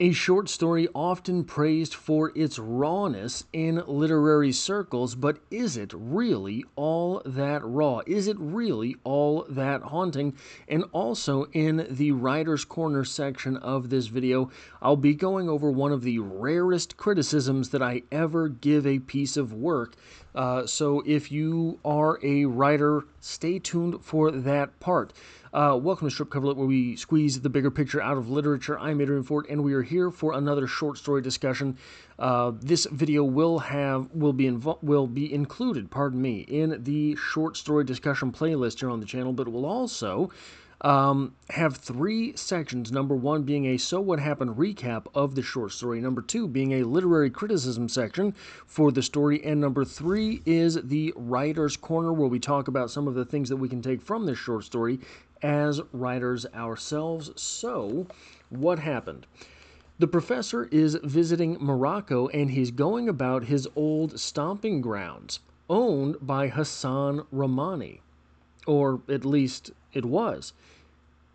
A short story often praised for its rawness in literary circles, but is it really all that raw? Is it really all that haunting? And also in the Writer's Corner section of this video, I'll be going over one of the rarest criticisms that I ever give a piece of work. So if you are a writer, stay tuned for that part. Welcome to Strip Coverlet, where we squeeze the bigger picture out of literature. I'm Adrian Fort, and we are here for another short story discussion. This video will be included, in the short story discussion playlist here on the channel, but it will also have three sections. Number one being a So What Happened recap of the short story. Number two being a literary criticism section for the story. And number three is the Writer's Corner, where we talk about some of the things that we can take from this short story as writers ourselves. So, what happened? The professor is visiting Morocco, and he's going about his old stomping grounds, owned by Hassan Rahmani. Or at least it was.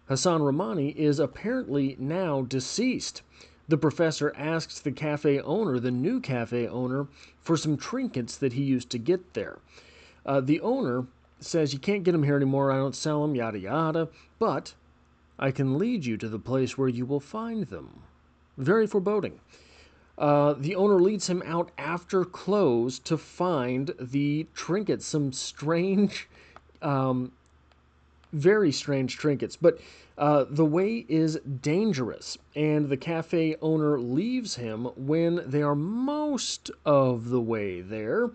Hassan Rahmani is apparently now deceased. The professor asks the cafe owner, the new cafe owner, for some trinkets that he used to get there. The owner says, "You can't get them here anymore, I don't sell them, yada yada, but I can lead you to the place where you will find them." Very foreboding. The owner leads him out after close to find the trinkets, some strange, very strange trinkets. But the way is dangerous, and the cafe owner leaves him when they are most of the way there.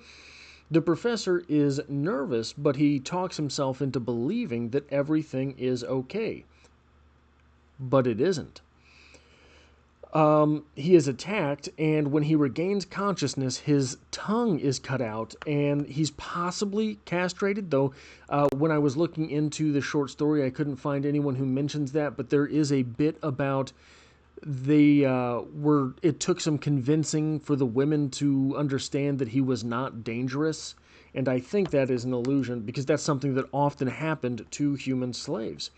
The professor is nervous, but he talks himself into believing that everything is okay. But it isn't. He is attacked, and when he regains consciousness, his tongue is cut out, and he's possibly castrated, though when I was looking into the short story, I couldn't find anyone who mentions that, but there is a bit about it took some convincing for the women to understand that he was not dangerous, and I think that is an illusion, because that's something that often happened to human slaves.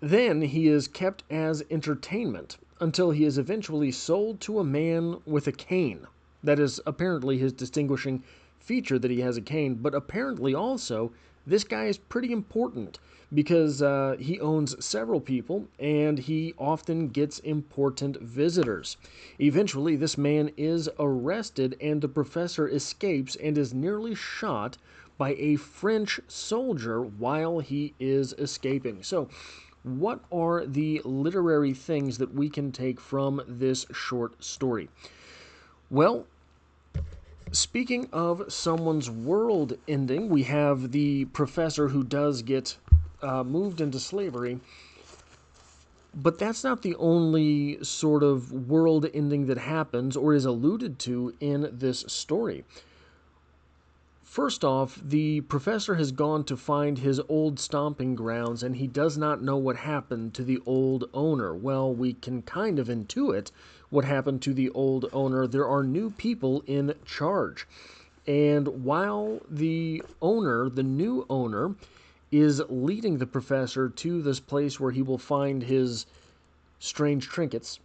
Then he is kept as entertainment until he is eventually sold to a man with a cane. That is apparently his distinguishing feature, that he has a cane, but apparently also this guy is pretty important because he owns several people and he often gets important visitors. Eventually, this man is arrested and the professor escapes and is nearly shot by a French soldier while he is escaping. So, what are the literary things that we can take from this short story? Well, speaking of someone's world ending, we have the professor who does get moved into slavery, but that's not the only sort of world ending that happens or is alluded to in this story. First off, the professor has gone to find his old stomping grounds, and he does not know what happened to the old owner. Well, we can kind of intuit what happened to the old owner. There are new people in charge. And while the new owner, is leading the professor to this place where he will find his strange trinkets,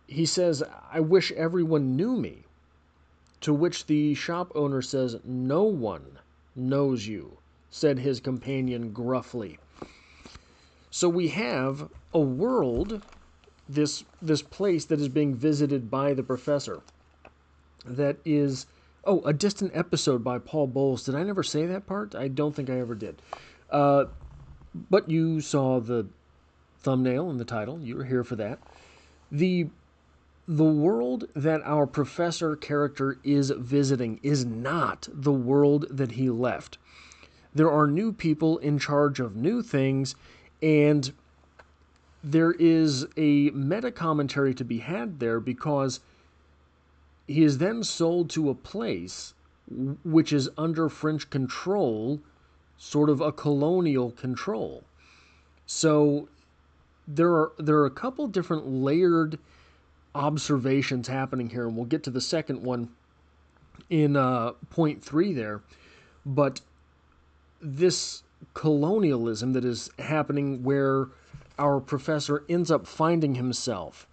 he says, "I wish everyone knew me." To which the shop owner says, "No one knows you," said his companion gruffly. So we have a world, this place that is being visited by the professor, that is, a distant episode by Paul Bowles. Did I never say that part? I don't think I ever did. But you saw the thumbnail and the title. You were here for that. The world that our professor character is visiting is not the world that he left. There are new people in charge of new things, and there is a meta commentary to be had there because he is then sold to a place which is under French control, sort of a colonial control. So there are a couple different layered observations happening here, and we'll get to the second one in point 3 there. But this colonialism that is happening, where our professor ends up finding himself.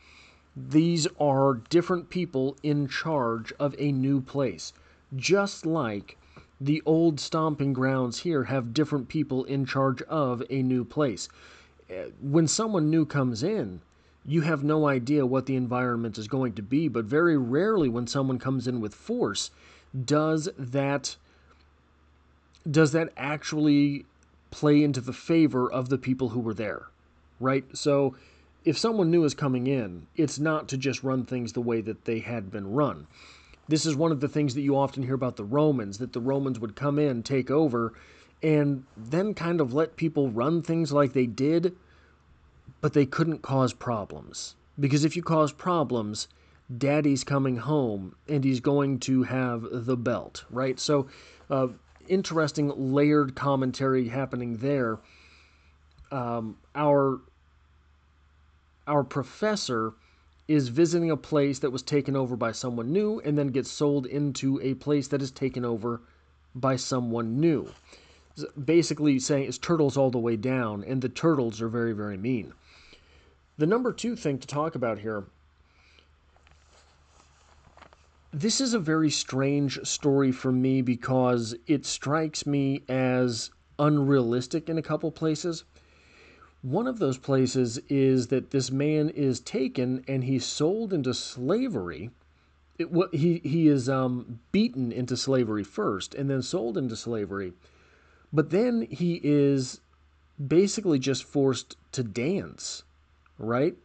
These are different people in charge of a new place, just like the old stomping grounds here have different people in charge of a new place. When someone new comes in, you have no idea what the environment is going to be, but very rarely when someone comes in with force does that actually play into the favor of the people who were there, right? So if someone new is coming in, it's not to just run things the way that they had been run. This is one of the things that you often hear about the Romans, that the Romans would come in, take over, and then kind of let people run things like they did, but they couldn't cause problems. Because if you cause problems, daddy's coming home and he's going to have the belt, right? So, interesting layered commentary happening there. Our professor is visiting a place that was taken over by someone new and then gets sold into a place that is taken over by someone new. Basically saying it's turtles all the way down, and the turtles are very, very mean. The number 2 thing to talk about here, this is a very strange story for me because it strikes me as unrealistic in a couple places. One of those places is that this man is taken and he's sold into slavery. He is beaten into slavery first and then sold into slavery. But then he is basically just forced to dance, right?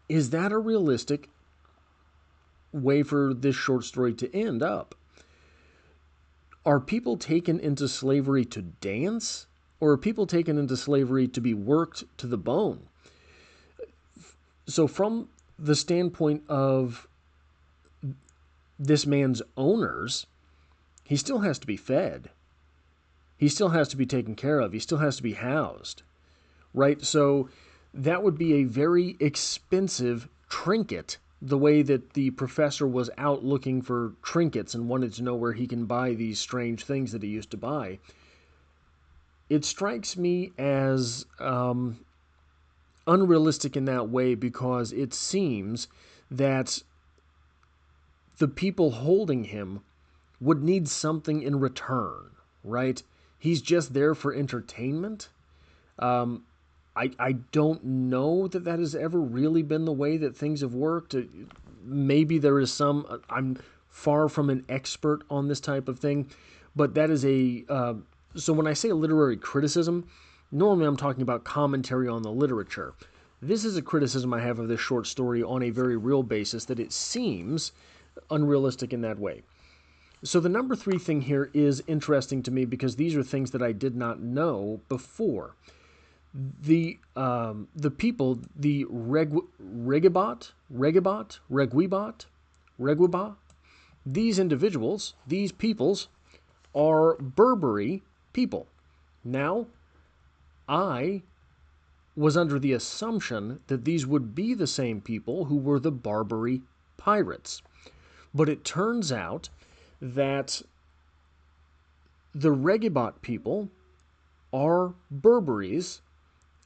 Is that a realistic way for this short story to end up? Are people taken into slavery to dance? Or are people taken into slavery to be worked to the bone? So from the standpoint of this man's owners, he still has to be fed. He still has to be taken care of. He still has to be housed, right? So that would be a very expensive trinket, the way that the professor was out looking for trinkets and wanted to know where he can buy these strange things that he used to buy. It strikes me as unrealistic in that way because it seems that the people holding him would need something in return, right? He's just there for entertainment. I don't know that has ever really been the way that things have worked. Maybe there is some. I'm far from an expert on this type of thing, but that is a so when I say literary criticism, normally I'm talking about commentary on the literature. This is a criticism I have of this short story on a very real basis, that it seems unrealistic in that way. So the number 3 thing here is interesting to me because these are things that I did not know before. The people, the Regibot, these individuals, these peoples, are Berberi people. Now, I was under the assumption that these would be the same people who were the Barbary pirates. But it turns out that the Regibot people are Berberis,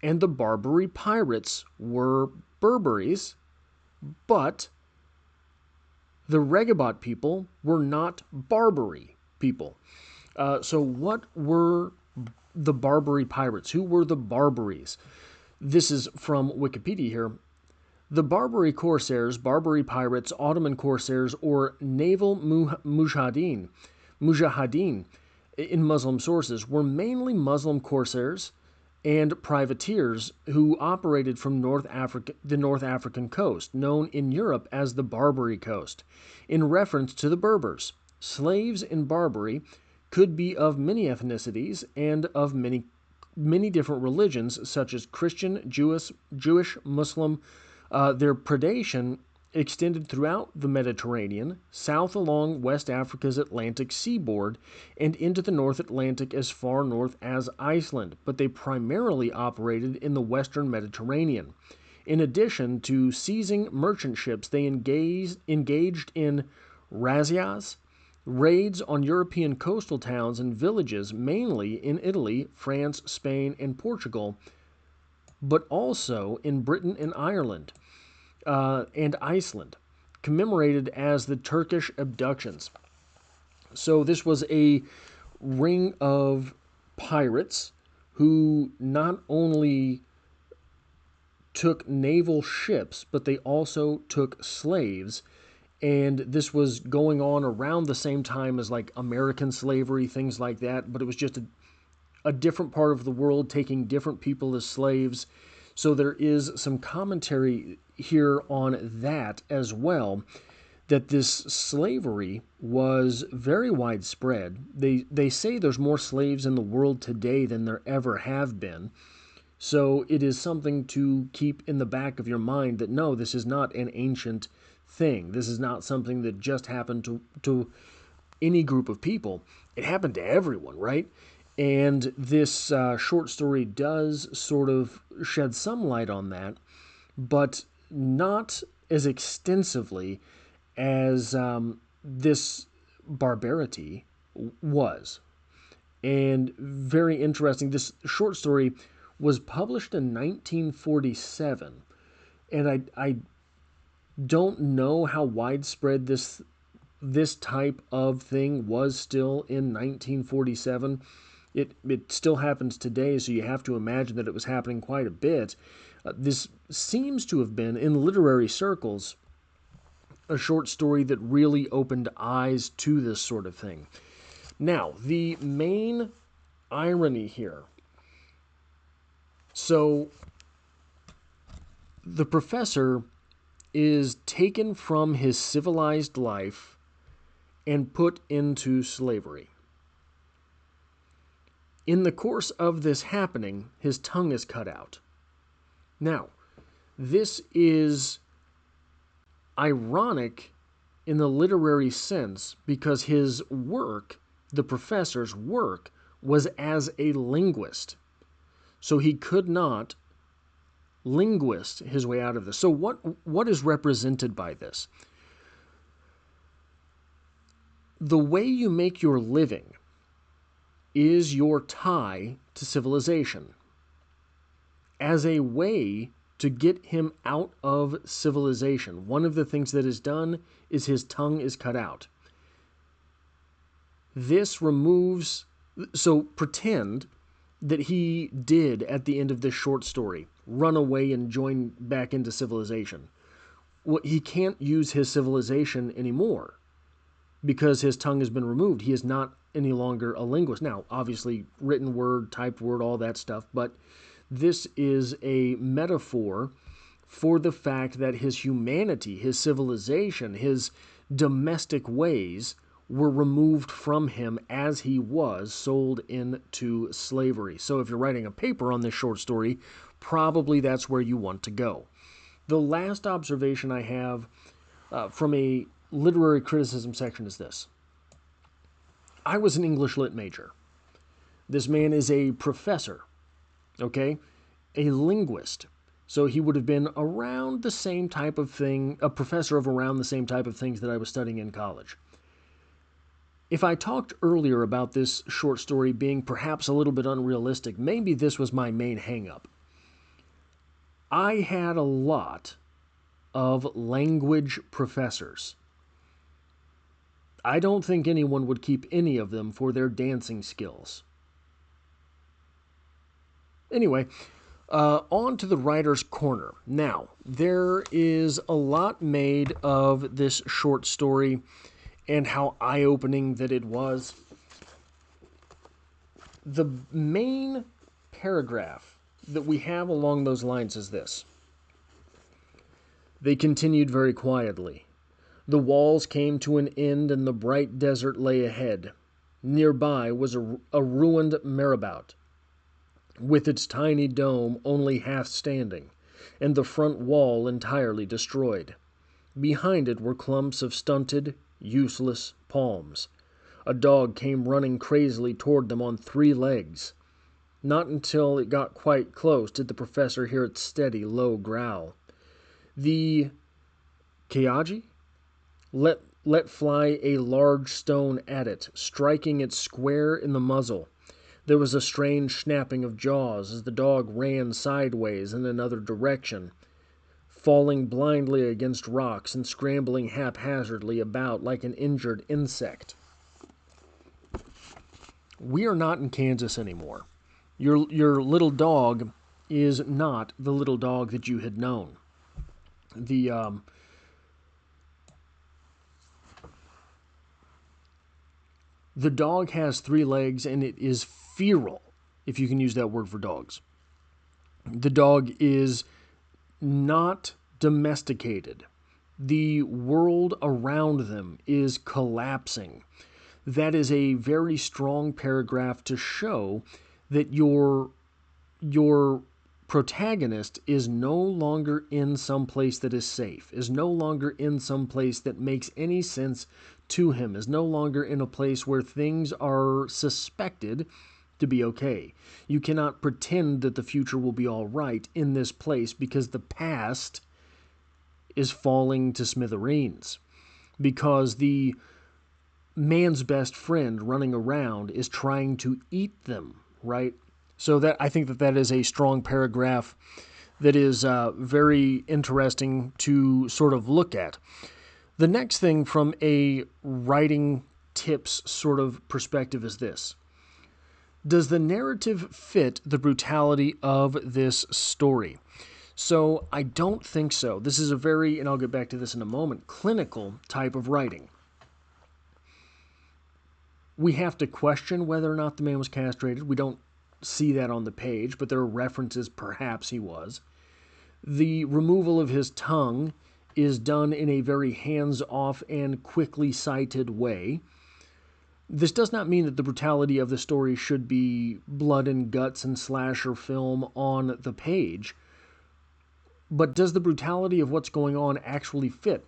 and the Barbary pirates were Berberis, but the Regibot people were not Barbary people. So what were the Barbary pirates? Who were the Barbaries? This is from Wikipedia here. The Barbary corsairs, Barbary pirates, Ottoman corsairs, or naval mujahideen in Muslim sources were mainly Muslim corsairs and privateers who operated from the North African coast, known in Europe as the Barbary Coast, in reference to the Berbers. Slaves in Barbary could be of many ethnicities and of many different religions, such as Christian, Jewish, Muslim. Their predation extended throughout the Mediterranean, south along West Africa's Atlantic seaboard, and into the North Atlantic as far north as Iceland, but they primarily operated in the western Mediterranean. In addition to seizing merchant ships, they engaged in razzias, raids on European coastal towns and villages, mainly in Italy, France, Spain, and Portugal, but also in Britain and Ireland and Iceland, commemorated as the Turkish abductions. So this was a ring of pirates who not only took naval ships, but they also took slaves. And this was going on around the same time as like American slavery, things like that. But it was just a different part of the world taking different people as slaves. So there is some commentary here on that as well, that this slavery was very widespread. They say there's more slaves in the world today than there ever have been. So it is something to keep in the back of your mind that no, this is not an ancient thing. This is not something that just happened to any group of people. It happened to everyone, right? And this short story does sort of shed some light on that, but not as extensively as this barbarity was. And very interesting, this short story was published in 1947, and I don't know how widespread this type of thing was still in 1947. It still happens today, so you have to imagine that it was happening quite a bit. This seems to have been, in literary circles, a short story that really opened eyes to this sort of thing. Now, the main irony here. So, the professor is taken from his civilized life and put into slavery. In the course of this happening, his tongue is cut out. Now, this is ironic in the literary sense because his work, the professor's work, was as a linguist. So he could not linguist his way out of this. So what is represented by this? The way you make your living is your tie to civilization as a way to get him out of civilization. One of the things that is done is his tongue is cut out. This removes, so pretend that he did at the end of this short story run away and join back into civilization. Well, he can't use his civilization anymore because his tongue has been removed. He is not any longer a linguist. Now, obviously, written word, typed word, all that stuff, but this is a metaphor for the fact that his humanity, his civilization, his domestic ways were removed from him as he was sold into slavery. So if you're writing a paper on this short story, probably that's where you want to go. The last observation I have from a literary criticism section is this. I was an English lit major. This man is a professor, okay? A linguist. So he would have been around the same type of thing, a professor of around the same type of things that I was studying in college. If I talked earlier about this short story being perhaps a little bit unrealistic, maybe this was my main hang-up. I had a lot of language professors. I don't think anyone would keep any of them for their dancing skills. Anyway, on to the writer's corner. Now, there is a lot made of this short story and how eye-opening that it was. The main paragraph that we have along those lines is this. They continued very quietly. The walls came to an end and the bright desert lay ahead. Nearby was a ruined marabout, with its tiny dome only half standing, and the front wall entirely destroyed. Behind it were clumps of stunted, useless palms. A dog came running crazily toward them on 3 legs. Not until it got quite close did the professor hear its steady, low growl. The Kayaji let fly a large stone at it, striking it square in the muzzle. There was a strange snapping of jaws as the dog ran sideways in another direction, falling blindly against rocks and scrambling haphazardly about like an injured insect. We are not in Kansas anymore. Your little dog is not the little dog that you had known. The dog has 3 legs and it is feral, if you can use that word for dogs. The dog is not domesticated. The world around them is collapsing. That is a very strong paragraph to show that your protagonist is no longer in some place that is safe, is no longer in some place that makes any sense to him, is no longer in a place where things are suspected to be okay. You cannot pretend that the future will be all right in this place because the past is falling to smithereens. Because the man's best friend running around is trying to eat them, right? So that I think that is a strong paragraph that is very interesting to sort of look at. The next thing from a writing tips sort of perspective is this. Does the narrative fit the brutality of this story? So I don't think so. This is a very, and I'll get back to this in a moment, clinical type of writing. We have to question whether or not the man was castrated. We don't see that on the page, but there are references perhaps he was. The removal of his tongue is done in a very hands-off and quickly cited way. This does not mean that the brutality of the story should be blood and guts and slasher film on the page, but does the brutality of what's going on actually fit?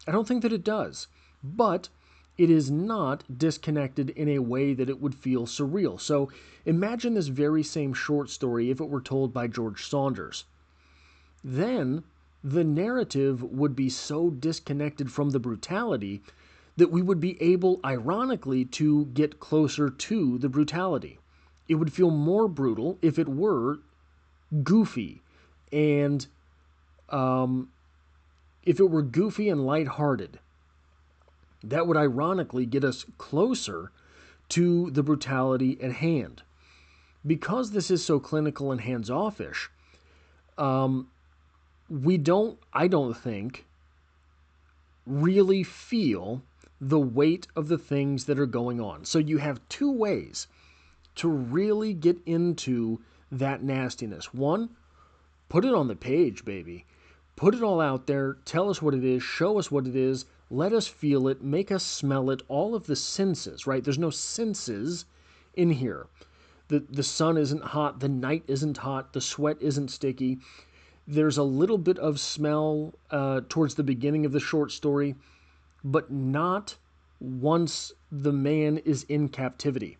I don't think that it does, but it is not disconnected in a way that it would feel surreal. So imagine this very same short story if it were told by George Saunders. Then the narrative would be so disconnected from the brutality that we would be able, ironically, to get closer to the brutality. It would feel more brutal if it were goofy and if it were goofy and lighthearted. That would ironically get us closer to the brutality at hand. Because this is so clinical and hands-off-ish, I don't think, really feel the weight of the things that are going on. So you have 2 ways to really get into that nastiness. One, put it on the page, baby. Put it all out there. Tell us what it is. Show us what it is. Let us feel it. Make us smell it. All of the senses, right? There's no senses in here. The sun isn't hot. The night isn't hot. The sweat isn't sticky. There's a little bit of smell towards the beginning of the short story, but not once the man is in captivity.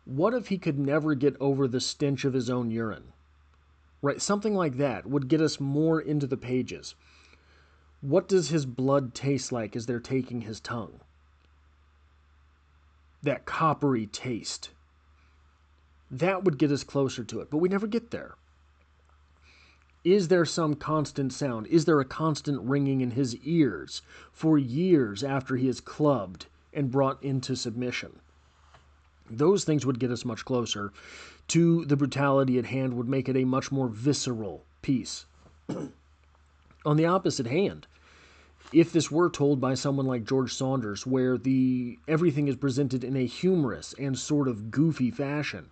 What if he could never get over the stench of his own urine? Right? Something like that would get us more into the pages. What does his blood taste like as they're taking his tongue? That coppery taste. That would get us closer to it, but we never get there. Is there some constant sound? Is there a constant ringing in his ears for years after he is clubbed and brought into submission? Those things would get us much closer to the brutality at hand, would make it a much more visceral piece. On the opposite hand, if this were told by someone like George Saunders, where everything is presented in a humorous and sort of goofy fashion,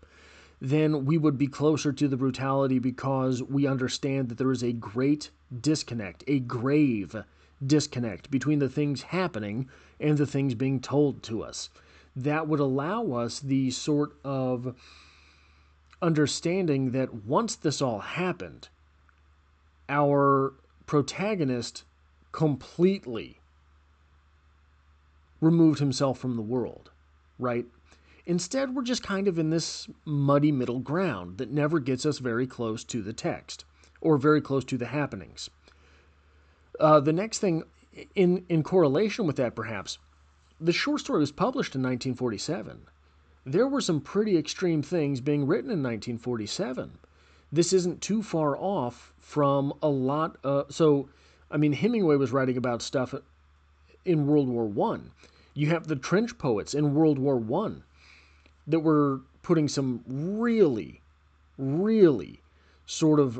then we would be closer to the brutality because we understand that there is a great disconnect, a grave disconnect between the things happening and the things being told to us. That would allow us the sort of understanding that once this all happened, our protagonist completely removed himself from the world, right? Instead, we're just kind of in this muddy middle ground that never gets us very close to the text or very close to the happenings. The next thing, in correlation with that perhaps, the short story was published in 1947. there were some pretty extreme things being written in 1947. This isn't too far off from a lot I mean, Hemingway was writing about stuff in World War One. You have the trench poets in World War One that were putting some really, really sort of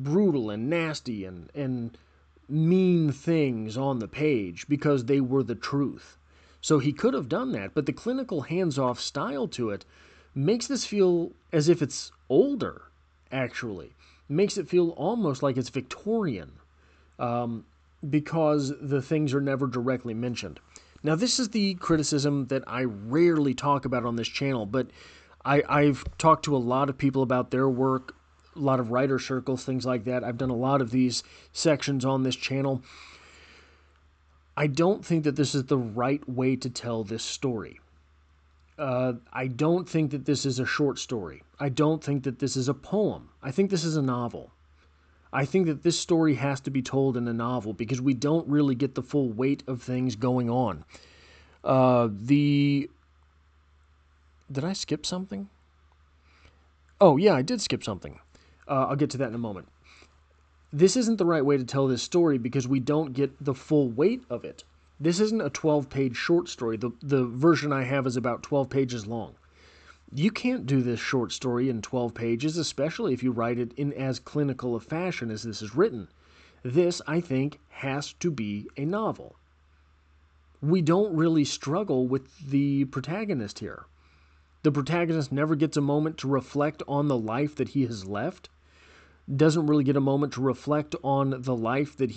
brutal and nasty and mean things on the page because they were the truth. So he could have done that, but the clinical hands-off style to it makes this feel as if it's older, actually. Makes it feel almost like it's Victorian, because the things are never directly mentioned. Now, this is the criticism that I rarely talk about on this channel, but I've talked to a lot of people about their work, a lot of writer circles, things like that. I've done a lot of these sections on this channel. I don't think that this is the right way to tell this story. I don't think that this is a short story. I don't think that this is a poem. I think this is a novel. I think that this story has to be told in a novel because we don't really get the full weight of things going on. Did I skip something? Oh, yeah, I did skip something. I'll get to that in a moment. This isn't the right way to tell this story because we don't get the full weight of it. This isn't a 12-page short story. The version I have is about 12 pages long. You can't do this short story in 12 pages, especially if you write it in as clinical a fashion as this is written. This, I think, has to be a novel. We don't really struggle with the protagonist here. The protagonist never gets a moment to reflect on the life that he has left. Doesn't really get a moment to reflect on the life that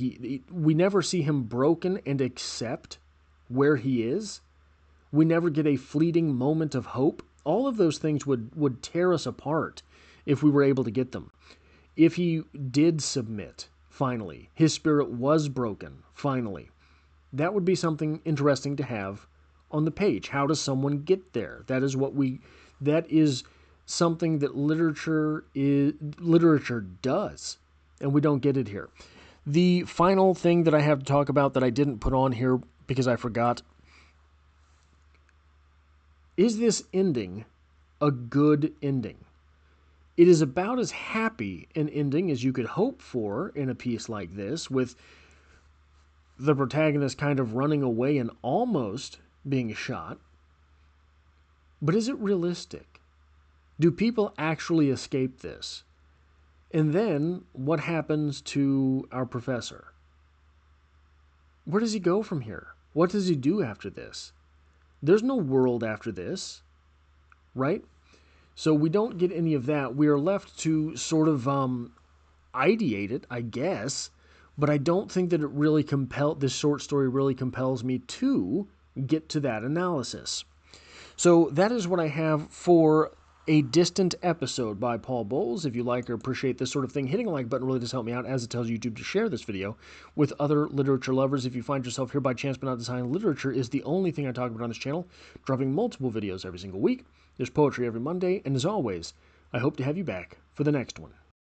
we never see him broken and accept where he is. We never get a fleeting moment of hope. All of those things would tear us apart if we were able to get them. If he did submit, finally, his spirit was broken, finally, that would be something interesting to have on the page. How does someone get there? That is something that literature does, and we don't get it here. The final thing that I have to talk about that I didn't put on here because I forgot, is this ending a good ending? It is about as happy an ending as you could hope for in a piece like this, with the protagonist kind of running away and almost being shot. But is it realistic? Do people actually escape this? And then what happens to our professor? Where does he go from here? What does he do after this? There's no world after this, right? So we don't get any of that. We are left to sort of ideate it, I guess, but I don't think that this short story really compels me to get to that analysis. So that is what I have for A Distant Episode by Paul Bowles. If you like or appreciate this sort of thing, hitting a like button really does help me out, as it tells YouTube to share this video with other literature lovers. If you find yourself here by chance but not deciding literature is the only thing I talk about on this channel, dropping multiple videos every single week. There's poetry every Monday, and as always, I hope to have you back for the next one.